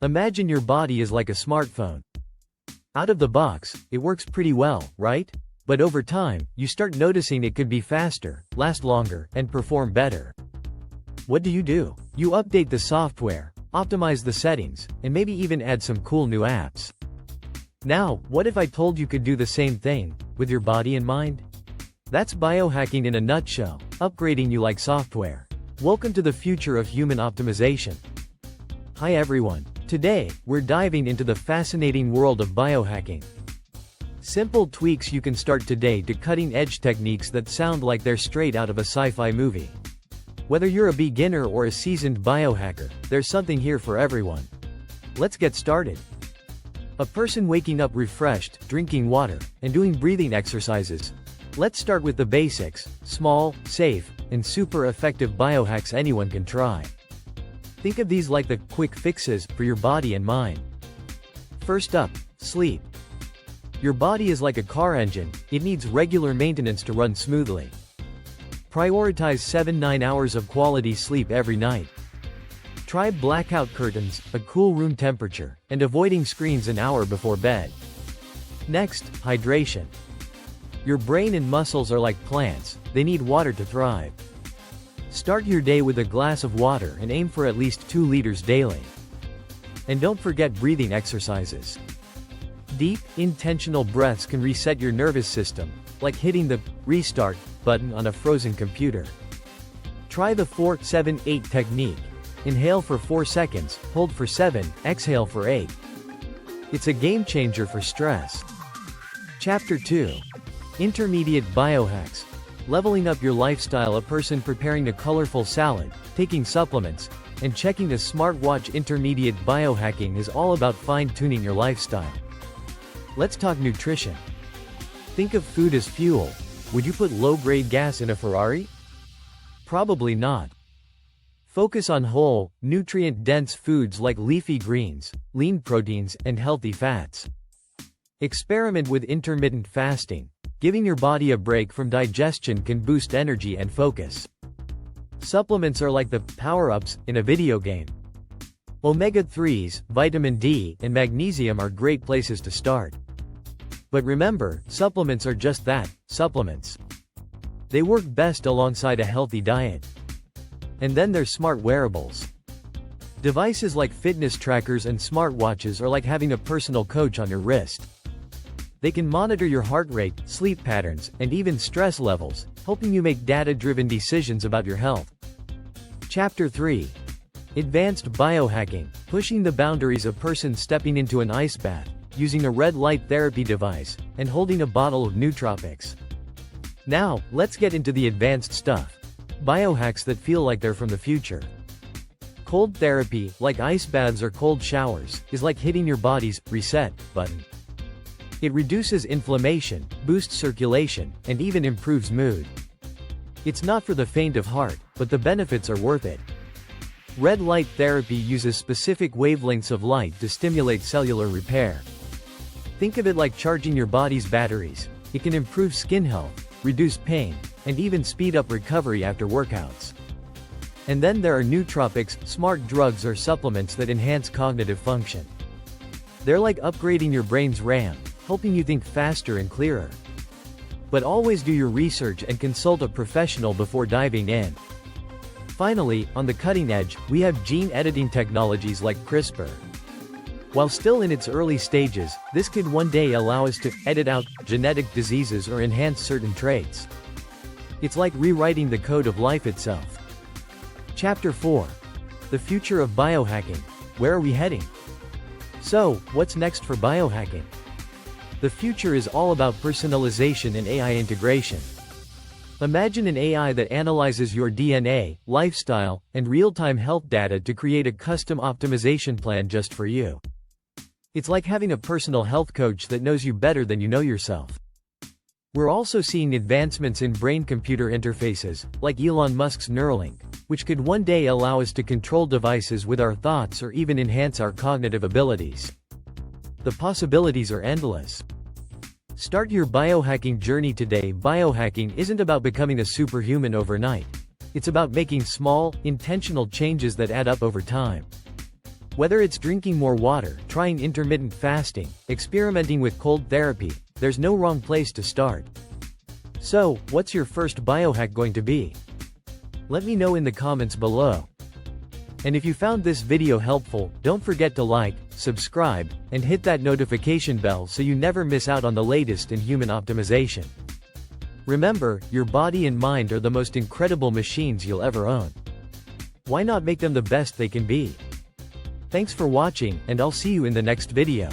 Imagine your body is like a smartphone. Out of the box, it works pretty well, right? But over time, you start noticing it could be faster, last longer, and perform better. What do? You update the software, optimize the settings, and maybe even add some cool new apps. Now, what if I told you could do the same thing, with your body and mind? That's biohacking in a nutshell, upgrading you like software. Welcome to the future of human optimization. Hi everyone. Today, we're diving into the fascinating world of biohacking. Simple tweaks you can start today to cutting-edge techniques that sound like they're straight out of a sci-fi movie. Whether you're a beginner or a seasoned biohacker, there's something here for everyone. Let's get started. A person waking up refreshed, drinking water, and doing breathing exercises. Let's start with the basics, small, safe, and super effective biohacks anyone can try. Think of these like the quick fixes for your body and mind. First up, sleep. Your body is like a car engine, it needs regular maintenance to run smoothly. Prioritize 7-9 hours of quality sleep every night. Try blackout curtains, a cool room temperature, and avoiding screens an hour before bed. Next, hydration. Your brain and muscles are like plants, they need water to thrive. Start your day with a glass of water and aim for at least 2 liters daily. And don't forget breathing exercises. Deep, intentional breaths can reset your nervous system, like hitting the restart button on a frozen computer. Try the 4-7-8 technique. Inhale for 4 seconds, hold for 7, exhale for 8. It's a game changer for stress. Chapter 2. Intermediate biohacks. Leveling up your lifestyle. A person preparing a colorful salad, taking supplements, and checking a smartwatch. Intermediate biohacking is all about fine-tuning your lifestyle. Let's talk nutrition. Think of food as fuel. Would you put low-grade gas in a Ferrari? Probably not. Focus on whole, nutrient-dense foods like leafy greens, lean proteins, and healthy fats. Experiment with intermittent fasting. Giving your body a break from digestion can boost energy and focus. Supplements are like the power-ups in a video game. Omega-3s, vitamin D, and magnesium are great places to start. But remember, supplements are just that, supplements. They work best alongside a healthy diet. And then there's smart wearables. Devices like fitness trackers and smartwatches are like having a personal coach on your wrist. They can monitor your heart rate, sleep patterns, and even stress levels, helping you make data-driven decisions about your health. Chapter 3. Advanced biohacking. Pushing the boundaries. A person stepping into an ice bath, using a red light therapy device, and holding a bottle of nootropics. Now, let's get into the advanced stuff. Biohacks that feel like they're from the future. Cold therapy, like ice baths or cold showers, is like hitting your body's reset button. It reduces inflammation, boosts circulation, and even improves mood. It's not for the faint of heart, but the benefits are worth it. Red light therapy uses specific wavelengths of light to stimulate cellular repair. Think of it like charging your body's batteries. It can improve skin health, reduce pain, and even speed up recovery after workouts. And then there are nootropics, smart drugs or supplements that enhance cognitive function. They're like upgrading your brain's RAM, helping you think faster and clearer. But always do your research and consult a professional before diving in. Finally, on the cutting edge, we have gene editing technologies like CRISPR. While still in its early stages, this could one day allow us to edit out genetic diseases or enhance certain traits. It's like rewriting the code of life itself. Chapter 4. The future of biohacking. Where are we heading? So, what's next for biohacking? The future is all about personalization and AI integration. Imagine an AI that analyzes your DNA, lifestyle, and real-time health data to create a custom optimization plan just for you. It's like having a personal health coach that knows you better than you know yourself. We're also seeing advancements in brain-computer interfaces, like Elon Musk's Neuralink, which could one day allow us to control devices with our thoughts or even enhance our cognitive abilities. The possibilities are endless. Start your biohacking journey today. Biohacking isn't about becoming a superhuman overnight. It's about making small, intentional changes that add up over time. Whether it's drinking more water, trying intermittent fasting, experimenting with cold therapy, there's no wrong place to start. So, what's your first biohack going to be? Let me know in the comments below. And if you found this video helpful, don't forget to like, subscribe, and hit that notification bell so you never miss out on the latest in human optimization. Remember, your body and mind are the most incredible machines you'll ever own. Why not make them the best they can be? Thanks for watching, and I'll see you in the next video.